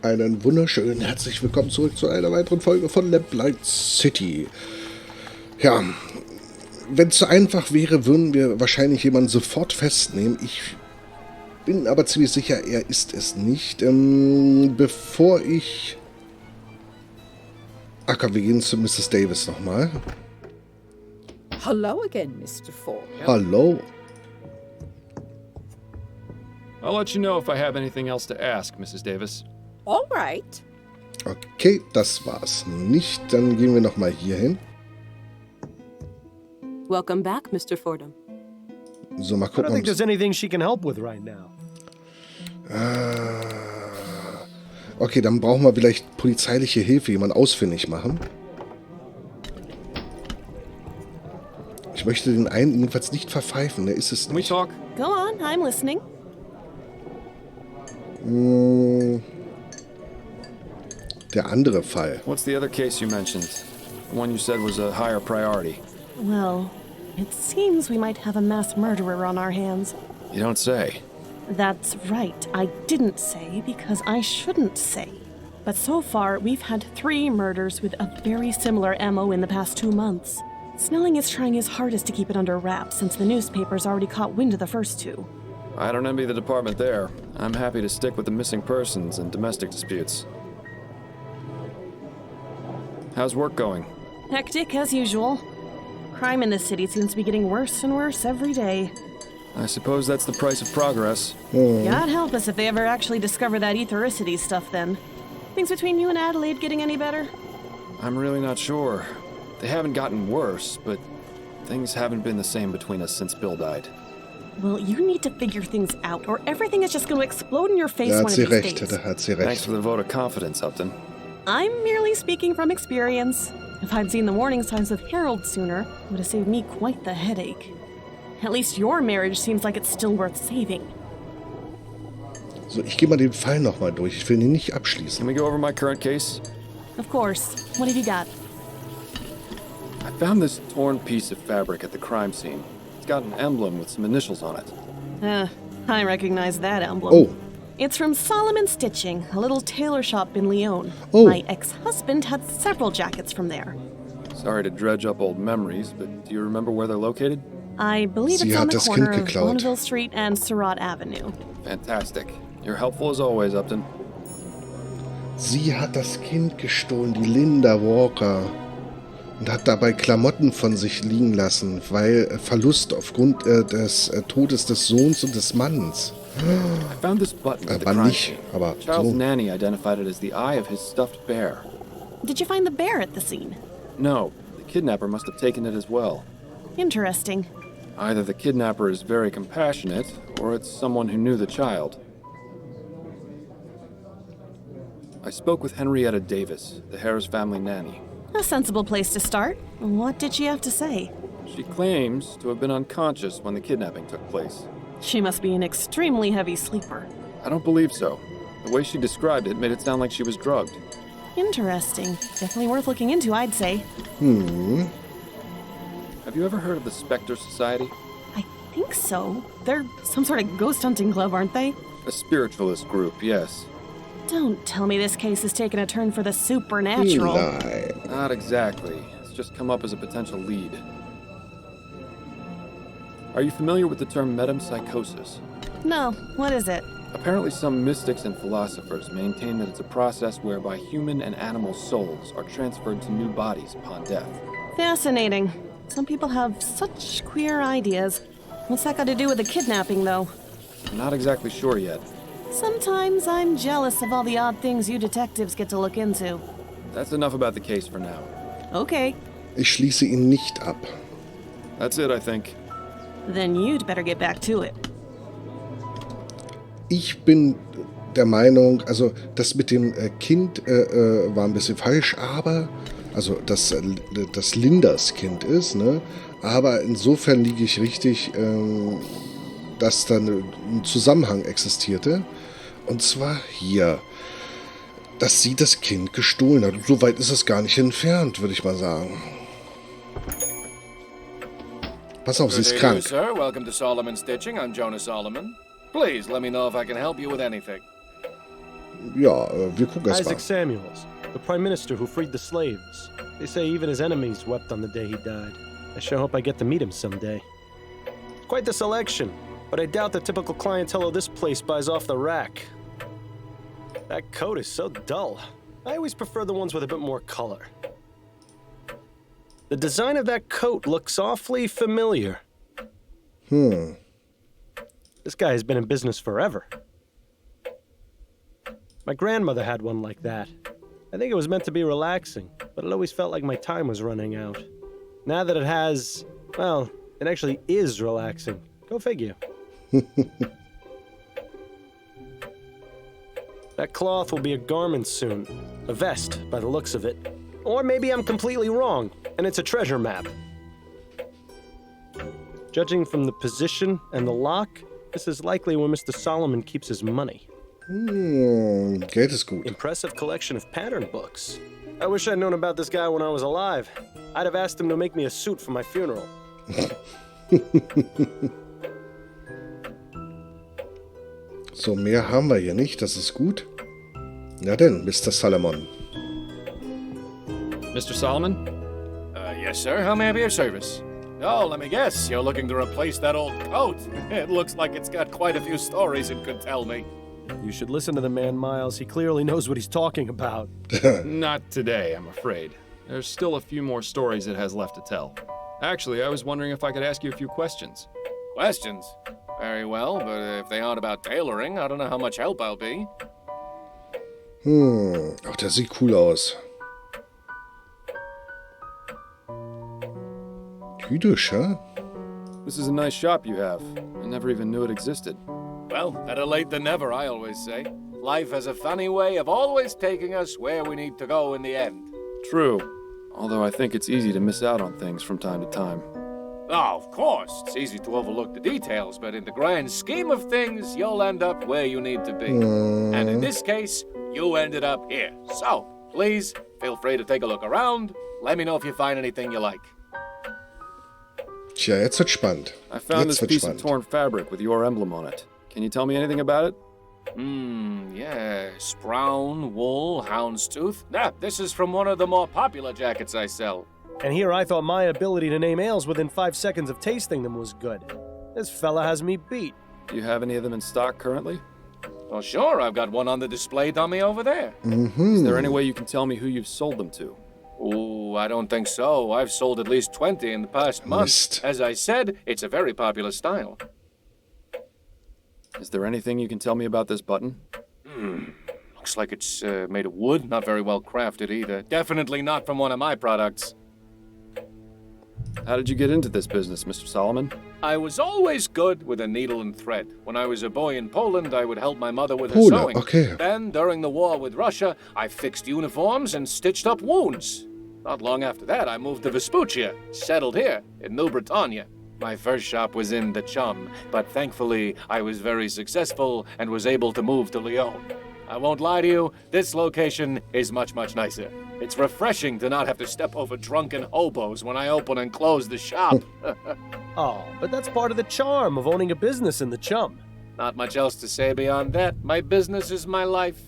Einen wunderschönen herzlich willkommen zurück zu einer weiteren Folge von Lamplight City. Ja, wenn es so einfach wäre, würden wir wahrscheinlich jemanden sofort festnehmen. Ich bin aber ziemlich sicher, er ist es nicht. Bevor ich... Ach komm, wir gehen zu Mrs. Davis nochmal. Hello again, Mr. Fordham. Hallo. I'll let you know if I have anything else to ask, Mrs. Davis. All right. Okay, das war's nicht. Dann gehen wir nochmal hier hin. Welcome back, Mr. Fordham. So, mal I don't gucken. think there's anything she can help with right now. Okay, dann brauchen wir vielleicht polizeiliche Hilfe, jemanden ausfindig machen. Ich möchte den einen jedenfalls nicht verpfeifen, der ist es Can we nicht. talk? Go on, I'm listening. Der andere Fall. What's the other case you mentioned? The one you said was a higher priority. Well, it seems we might have a mass murderer on our hands. You don't say. That's right, I didn't say because I shouldn't say. But so far, we've had 3 murders with a very similar MO in the past 2 months. Snelling is trying his hardest to keep it under wraps since the newspapers already caught wind of the first 2. I don't envy the department there. I'm happy to stick with the missing persons and domestic disputes. How's work going? Hectic as usual. Crime in this city seems to be getting worse and worse every day. I suppose that's the price of progress. God help us if they ever actually discover that ethericity stuff then. Things between you and Adelaide getting any better? I'm really not sure. They haven't gotten worse, but things haven't been the same between us since Bill died. Well, you need to figure things out, or everything is just going to explode in your face Da one hat of sie these recht, days. da hat sie Thanks recht. for the vote of confidence, Upton. I'm merely speaking from experience. If I'd seen the warning signs with Harold sooner, it would have saved me quite the headache. At least your marriage seems like it's still worth saving. So, ich gehe mal den Fall nochmal durch. Ich will ihn nicht abschließen. Can we go over my current case? Of course. What have you got? I found this torn piece of fabric at the crime scene. It's got an emblem with some initials on it. I recognize that emblem. Oh, It's from Solomon Stitching, a little tailor shop in Lyon. Oh. My ex-husband had several jackets from there. Sorry to dredge up old memories, but do you remember where they're located? I believe Sie it's on hat the das Kind corner of geklaut. Bonneville Street and Surratt Avenue. Fantastic. You're helpful as always, Upton. sie hat das Kind gestohlen, die Linda Walker. Und hat dabei Klamotten von sich liegen lassen, weil Verlust aufgrund des Todes des Sohns und des Manns. I found this button at the Aber crime nicht, scene. aber Child's so. nanny identified it as the eye of his stuffed bear. Did you find the bear at the scene? No, the kidnapper must have taken it as well. Interesting. Either the kidnapper is very compassionate, or it's someone who knew the child. I spoke with Henrietta Davis, the Harris family nanny. A sensible place to start. What did she have to say? She claims to have been unconscious when the kidnapping took place. She must be an extremely heavy sleeper. I don't believe so. The way she described it made it sound like she was drugged. Interesting. Definitely worth looking into, I'd say. Have you ever heard of the Spectre Society? I think so. They're some sort of ghost hunting club, aren't they? A spiritualist group, yes. Don't tell me this case has taken a turn for the supernatural. Nein. Not exactly. It's just come up as a potential lead. Are you familiar with the term metempsychosis? No, what is it? Apparently some mystics and philosophers maintain that it's a process whereby human and animal souls are transferred to new bodies upon death. Fascinating. Some people have such queer ideas. What's that got to do with the kidnapping, though? I'm not exactly sure yet. Sometimes I'm jealous of all the odd things you detectives get to look into. That's enough about the case for now. Okay, Ich schließe ihn nicht ab. That's it, I think. then you'd better get back to it. Ich bin der Meinung, also das mit dem Kind war ein bisschen falsch, aber, also dass Lindas Kind ist, ne? Aber insofern liege ich richtig, dass da ein Zusammenhang existierte. Und zwar hier, dass sie das Kind gestohlen hat. Und so weit ist es gar nicht entfernt, würde ich mal sagen. Pass auf, sie ist Good day to you, krank. sir. Welcome to Solomon Stitching. I'm Jonah Solomon. Please let me know if I can help you with anything. Ja, wir gucken erst mal. Isaac Samuels, the prime minister who freed the slaves. They say even his enemies wept on the day he died. I sure hope I get to meet him someday. Quite the selection, but I doubt the typical clientele of this place buys off the rack. That coat is so dull. I always prefer the ones with a bit more color. The design of that coat looks awfully familiar. This guy has been in business forever. My grandmother had one like that. I think it was meant to be relaxing, but it always felt like my time was running out. Now that it has, well, it actually is relaxing. Go figure. That cloth will be a garment soon. A vest, by the looks of it. Or maybe I'm completely wrong, and it's a treasure map. Judging from the position and the lock, this is likely where Mr. Solomon keeps his money. Geld ist gut. Impressive collection of pattern books. I wish I'd known about this guy when I was alive. I'd have asked him to make me a suit for my funeral. So, mehr haben wir hier nicht, das ist gut. Na denn, Mr. Solomon. Mr. Solomon? Yes, sir. How may I be of service? Oh, let me guess. You're looking to replace that old coat. It looks like it's got quite a few stories it could tell me. You should listen to the man, Miles. He clearly knows what he's talking about. Not today, I'm afraid. There's still a few more stories it has left to tell. Actually, I was wondering if I could ask you a few questions. Questions? Very well, but if they aren't about tailoring, I don't know how much help I'll be. Ach, der sieht cool aus. Jüdisch, hä? This is a nice shop you have. I never even knew it existed. Well, better late than never, I always say. Life has a funny way of always taking us where we need to go in the end. True. Although I think it's easy to miss out on things from time to time. Oh, of course. It's easy to overlook the details, but in the grand scheme of things, you'll end up where you need to be. And in this case, you ended up here. So, please, feel free to take a look around. Let me know if you find anything you like. Tja, jetzt wird spannend. I found Jetzt this wird piece spannend. of torn fabric with your emblem on it. Can you tell me anything about it? Yes. Brown, wool, houndstooth. This is from one of the more popular jackets I sell. And here I thought my ability to name ales within 5 seconds of tasting them was good. This fella has me beat. Do you have any of them in stock currently? Well, sure, I've got one on the display dummy over there. Is there any way you can tell me who you've sold them to? Ooh, I don't think so. I've sold at least 20 in the past month. Mist. As I said, it's a very popular style. Is there anything you can tell me about this button? Looks like it's made of wood, not very well crafted either. Definitely not from one of my products. How did you get into this business, Mr. Solomon? I was always good with a needle and thread. When I was a boy in Poland, I would help my mother with her Poland, sewing. okay. Then, during the war with Russia, I fixed uniforms and stitched up wounds. Not long after that, I moved to Vespuccia, settled here in New Bretagne. My first shop was in the Chum, but thankfully, I was very successful and was able to move to Lyon. I won't lie to you, this location is much, much nicer. It's refreshing to not have to step over drunken hobos when I open and close the shop. Oh, but that's part of the charm of owning a business in the Chum. Not much else to say beyond that. My business is my life.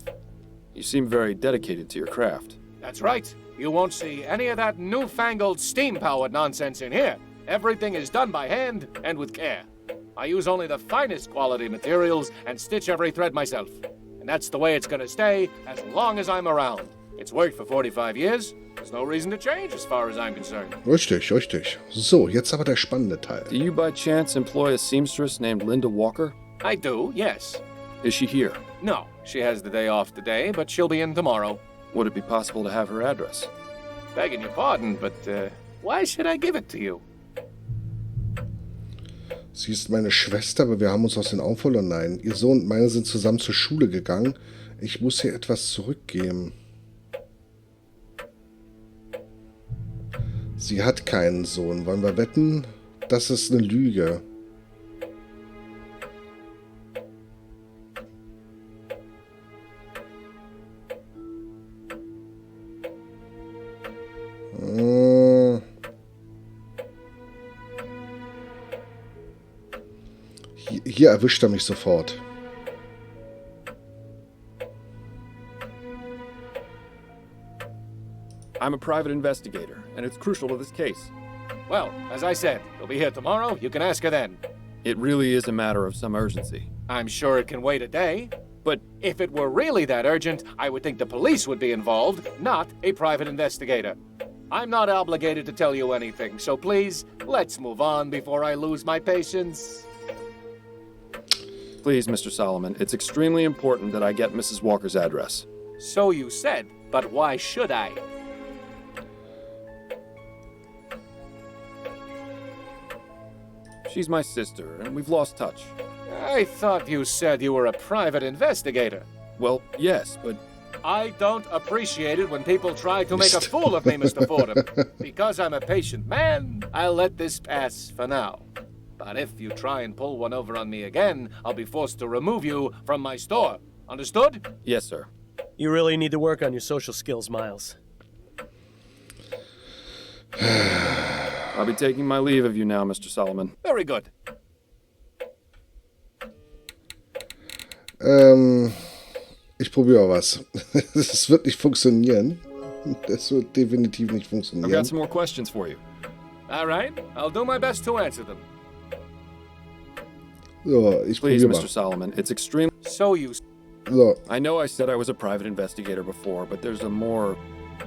You seem very dedicated to your craft. That's right. You won't see any of that newfangled steam-powered nonsense in here. Everything is done by hand and with care. I use only the finest quality materials and stitch every thread myself. And that's the way it's gonna stay as long as I'm around. It's worked for 45 years. There's no reason to change as far as I'm concerned. Richtig, richtig. So, jetzt aber der spannende Teil. Do you by chance employ a seamstress named Linda Walker? I do, yes. Is she here? No, she has the day off today, but she'll be in tomorrow. Would it be possible to have her address? Begging your pardon, but why should I give it to you? Sie ist meine Schwester, aber wir haben uns aus den Augen verloren. Nein, ihr Sohn und meine sind zusammen zur Schule gegangen. Ich muss hier etwas zurückgeben. Sie hat keinen Sohn. Wollen wir wetten? Das ist eine Lüge. Hier erwischt er mich sofort. I'm a private investigator, and it's crucial to this case. Well, as I said, you'll be here tomorrow. You can ask her then. It really is a matter of some urgency. I'm sure it can wait a day. But If it were really that urgent, I would think the police would be involved, not a private investigator. I'm not obligated to tell you anything, so please, let's move on before I lose my patience. please, Mr. Solomon, it's extremely important that I get Mrs. Walker's address. So you said, but why should I? She's my sister, and we've lost touch. I thought you said you were a private investigator. Well, yes, but I don't appreciate it when people try to make a fool of me, Mr. Fordham. Because I'm a patient man, I'll let this pass for now. But if you try and pull one over on me again, I'll be forced to remove you from my store. Understood? yes, sir. You really need to work on your social skills, Miles. I'll be taking my leave of you now, Mr. Solomon. Very good. Ich probiere was. Das wird nicht funktionieren. Das wird definitiv nicht I've funktionieren. got some more questions for you. All right, I'll do my best to answer them. So, ich Please, probiere Mr. mal. Solomon, it's extreme. So you... So, I know I said I was a private investigator before, but there's a more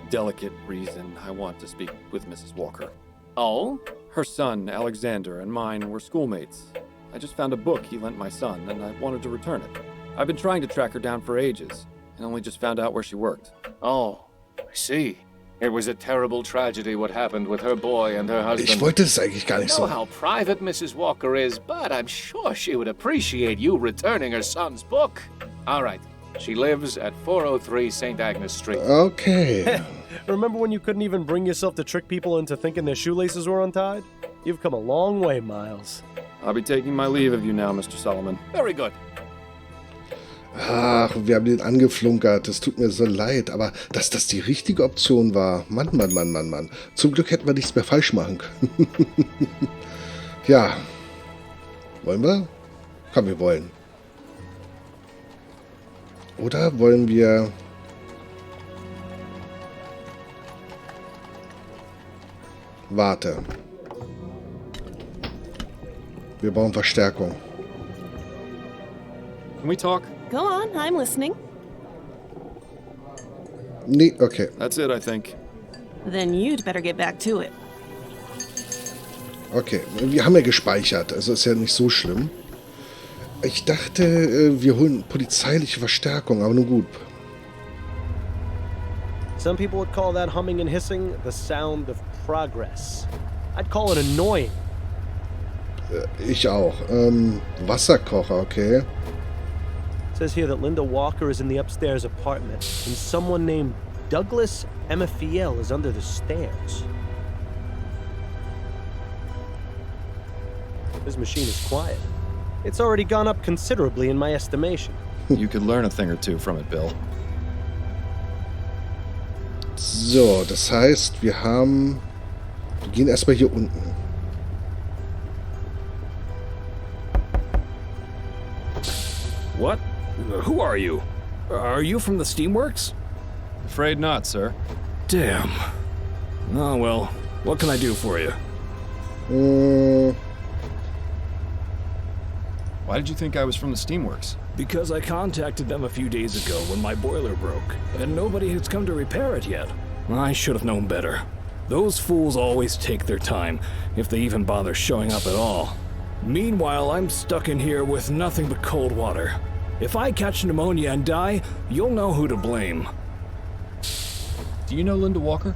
delicate reason I want to speak with Mrs. Walker. Oh? Her son, Alexander, and mine were schoolmates. I just found a book he lent my son, and I wanted to return it. I've been trying to track her down for ages, and only just found out where she worked. Oh, I see. It was a terrible tragedy what happened with her boy and her husband. ich wollte es eigentlich gar I nicht know so. how private Mrs. Walker is, but I'm sure she would appreciate you returning her son's book. All right. She lives at 403 St. Agnes Street. Okay. Remember when you couldn't even bring yourself to trick people into thinking their shoelaces were untied? You've come a long way, Miles. I'll be taking my leave of you now, Mr. Solomon. Very good. Ach, wir haben den angeflunkert. Es tut mir so leid, aber dass das die richtige Option war. Mann, Mann, Mann, Mann, Mann. Zum Glück hätten wir nichts mehr falsch machen können. Ja. Wollen wir? Komm, wir wollen. Oder wollen wir... Warte. Wir brauchen Verstärkung. Can we talk? Go on, I'm listening. Nee, okay. That's it, I think. Then you'd better get back to it. Okay, wir haben ja gespeichert, also ist ja nicht so schlimm. Ich dachte, wir holen polizeiliche Verstärkung, aber nun gut. Some people would call that humming and hissing the sound of progress. I'd call it annoying. Ich auch. Wasserkocher, okay. It says here that Linda Walker is in the upstairs apartment, and someone named Douglas Emafiel is under the stairs. This machine is quiet. It's already gone up considerably in my estimation. You could learn a thing or two from it, Bill. So, das heißt, wir gehen erstmal hier unten. What? Who are you? Are you from the Steamworks? Afraid not, sir. Damn. Oh well, what can I do for you? Why did you think I was from the Steamworks? Because I contacted them a few days ago when my boiler broke, and nobody has come to repair it yet. I should have known better. Those fools always take their time, if they even bother showing up at all. Meanwhile, I'm stuck in here with nothing but cold water. If I catch pneumonia and die, you'll know who to blame. Do you know Linda Walker?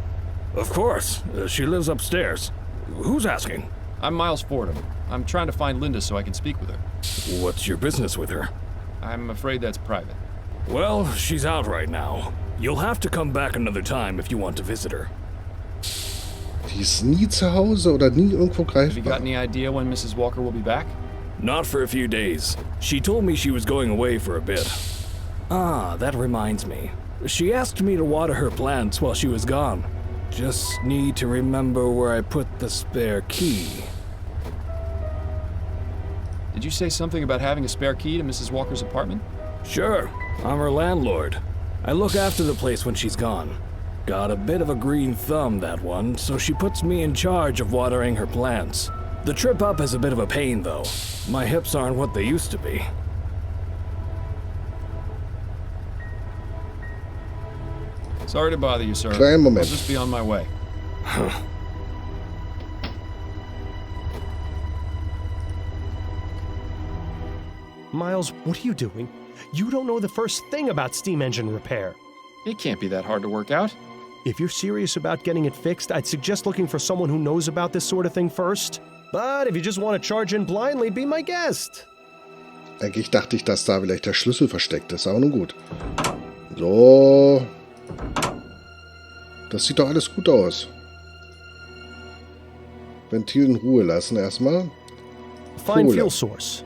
Of course. She lives upstairs. Who's asking? I'm Miles Fordham. I'm trying to find Linda so I can speak with her. What's your business with her? I'm afraid that's private. Well, she's out right now. You'll have to come back another time if you want to visit her. Die ist nie zu Hause oder nie irgendwo Have you got greifbar. any idea when Mrs. Walker will be back? Not for a few days. She told me she was going away for a bit. Ah, that reminds me. She asked me to water her plants while she was gone. Just need to remember where I put the spare key. Did you say something about having a spare key to Mrs. Walker's apartment? Sure, I'm her landlord. I look after the place when she's gone. Got a bit of a green thumb, that one, so she puts me in charge of watering her plants. The trip up is a bit of a pain, though. My hips aren't what they used to be. Sorry to bother you, sir. Kleinen Moment. I'll just be on my way. Miles, what are you doing? You don't know the first thing about steam engine repair. It can't be that hard to work out. If you're serious about getting it fixed, I'd suggest looking for someone who knows about this sort of thing first. But if you just want to charge in blindly, be my guest. Eigentlich dachte ich, dass da vielleicht der Schlüssel versteckt ist, aber nun gut. So. Das sieht doch alles gut aus. Ventil in Ruhe lassen erstmal. Find Kohle. fuel source.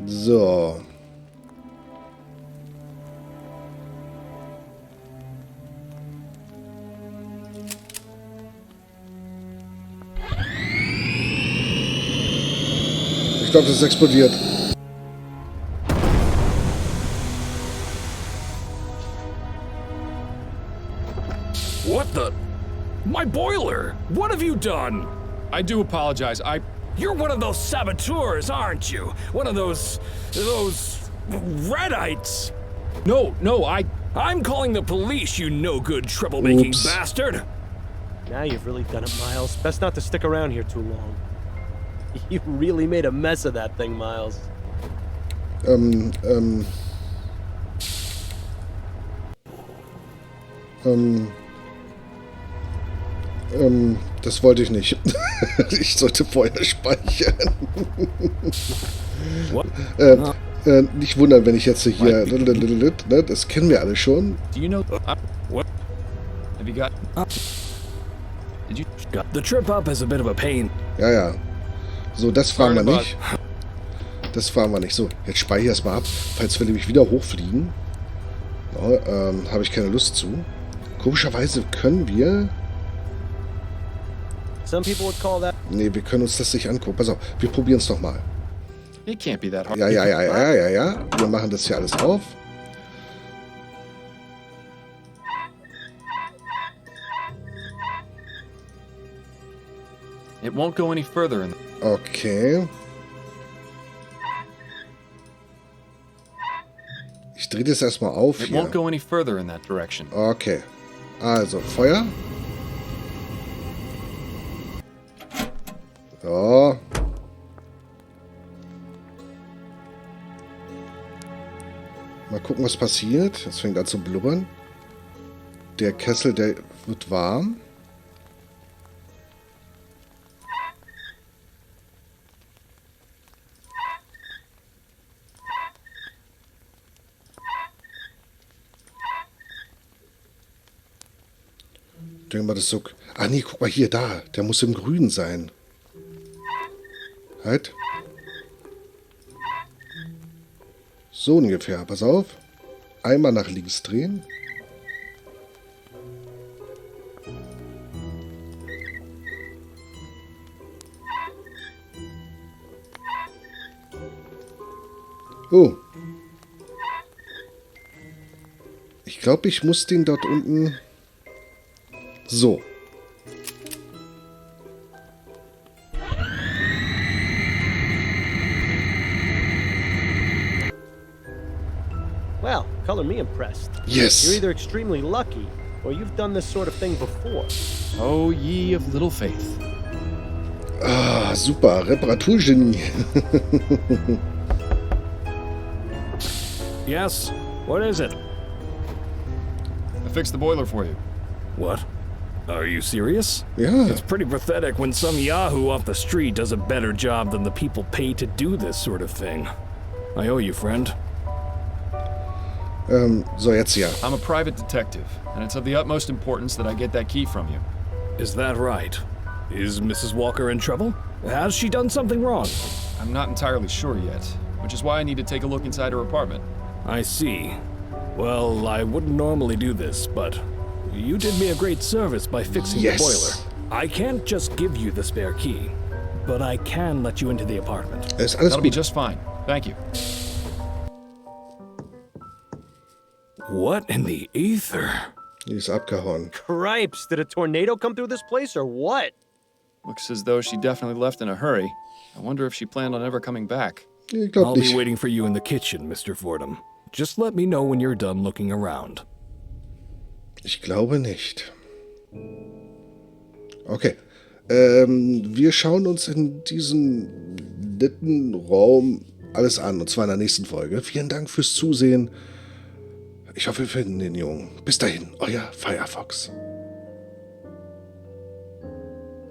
So. Ich glaube, das explodiert. What the? My boiler! What have you done? I do apologize. You're one of those saboteurs, aren't you? One of those Redites. No, I'm calling the police, you no-good troublemaking Oops. bastard. Now you've really done it, Miles. Best not to stick around here too long. You really made a mess of that thing, Miles. Das wollte ich nicht. Ich sollte vorher speichern. Nicht wundern, wenn ich jetzt hier... Ne, das kennen wir alle schon. Do you know... what? Have you got... Did you... The trip up is a bit of a pain. Ja, ja. So, das fahren wir nicht. Das fahren wir nicht. So, jetzt speichere ich erstmal ab, falls wir nämlich wieder hochfliegen. Ja, habe ich keine Lust zu. Komischerweise können wir... Some people would call that... Nee, wir können uns das nicht angucken. Pass auf, wir probieren es nochmal. It can't be that hard. Ja. Wir machen das hier alles auf. It won't go any further in... Okay. Ich drehe das erstmal auf It hier. won't go any further in that direction. Okay. Also, Feuer. So. Mal gucken, was passiert. Es fängt an zu blubbern. Der Kessel, der wird warm. Denken wir das so... Ah nee, guck mal hier, da. Der muss im Grün sein. Halt. So ungefähr. Pass auf. Einmal nach links drehen. Oh. Ich glaube, ich muss den dort unten... So. Well, color me impressed. Yes. You're either extremely lucky, or you've done this sort of thing before. Oh, ye of little faith. Ah, super. Reparaturgenie. Yes? What is it? I fixed the boiler for you. What? Are you serious? Ja. It's pretty pathetic when some yahoo off the street does a better job than the people paid to do this sort of thing. I owe you, friend. So, jetzt hier. I'm a private detective, and it's of the utmost importance that I get that key from you. Is that right? Is Mrs. Walker in trouble? Has she done something wrong? I'm not entirely sure yet, which is why I need to take a look inside her apartment. I see. Well, I wouldn't normally do this, but you did me a great service by fixing the boiler. I can't just give you the spare key, but I can let you into the apartment. Ist alles That'll be gut. just fine. Thank you. What in the ether? Die ist abgehauen. Cripes, did a tornado come through this place or what? Looks as though she definitely left in a hurry. I wonder if she planned on ever coming back. Ich glaube I'll nicht. be waiting for you in the kitchen, Mr. Fordham. Just let me know when you're done looking around. Ich glaube nicht. Okay. Wir schauen uns in diesem netten Raum alles an, und zwar in der nächsten Folge. Vielen Dank fürs Zusehen. Ich hoffe, wir finden den Jungen. Bis dahin, euer Firefox.